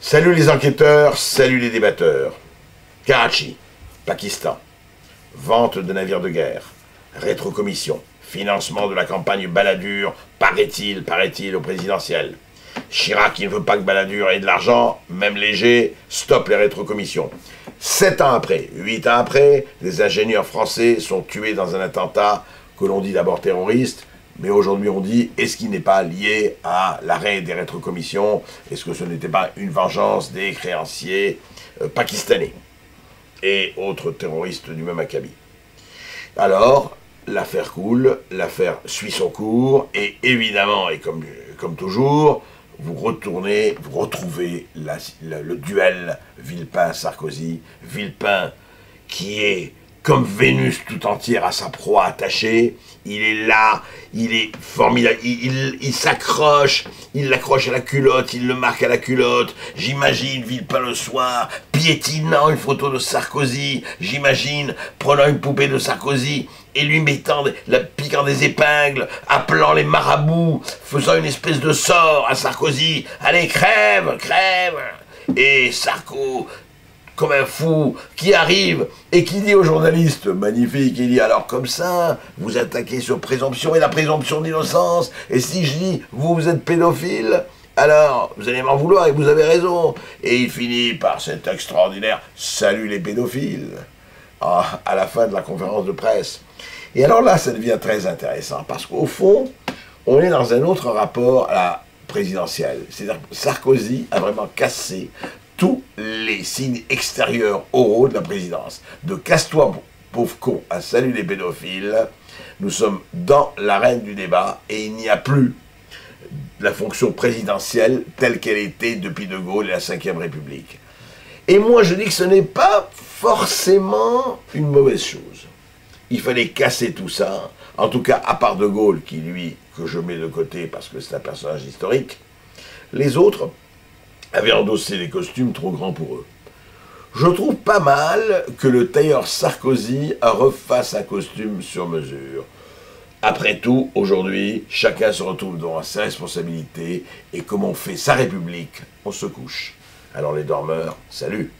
Salut les enquêteurs, salut les débatteurs. Karachi, Pakistan. Vente de navires de guerre. Rétrocommission. Financement de la campagne Balladur, paraît-il, au présidentiel. Chirac qui ne veut pas que Balladur ait de l'argent, même léger, stop les rétrocommissions. 7 ans après, 8 ans après, des ingénieurs français sont tués dans un attentat que l'on dit d'abord terroriste, mais aujourd'hui on dit, est-ce qu'il n'est pas lié à l'arrêt des rétrocommissions? Est-ce que ce n'était pas une vengeance des créanciers pakistanais et autres terroristes du même acabit? Alors, l'affaire coule, l'affaire suit son cours, et évidemment, et comme toujours, vous retrouvez le duel Villepin-Sarkozy. Villepin qui est comme Vénus tout entière à sa proie attachée, il est là, il est formidable, il s'accroche, il l'accroche à la culotte, il le marque à la culotte, j'imagine Villepin le soir, piétinant une photo de Sarkozy, j'imagine prenant une poupée de Sarkozy, et lui piquant des épingles, appelant les marabouts, faisant une espèce de sort à Sarkozy, allez crève, crève, et Sarko, comme un fou, qui arrive et qui dit aux journalistes, magnifique, il dit alors comme ça, vous attaquez sur présomption et la présomption d'innocence, et si je dis, vous êtes pédophile, alors vous allez m'en vouloir et vous avez raison. Et il finit par cet extraordinaire « Salut les pédophiles » à la fin de la conférence de presse. Et alors là, ça devient très intéressant, parce qu'au fond, on est dans un autre rapport à la présidentielle. C'est-à-dire que Sarkozy a vraiment cassé tous les signes extérieurs oraux de la présidence. De casse-toi, pauvre con, à salut les pédophiles, nous sommes dans l'arène du débat et il n'y a plus la fonction présidentielle telle qu'elle était depuis De Gaulle et la Ve République. Et moi je dis que ce n'est pas forcément une mauvaise chose. Il fallait casser tout ça, en tout cas à part De Gaulle, qui lui, que je mets de côté parce que c'est un personnage historique, les autres avaient endossé des costumes trop grands pour eux. Je trouve pas mal que le tailleur Sarkozy refasse un costume sur mesure. Après tout, aujourd'hui, chacun se retrouve devant ses responsabilités, et comme on fait sa République, on se couche. Alors les dormeurs, salut!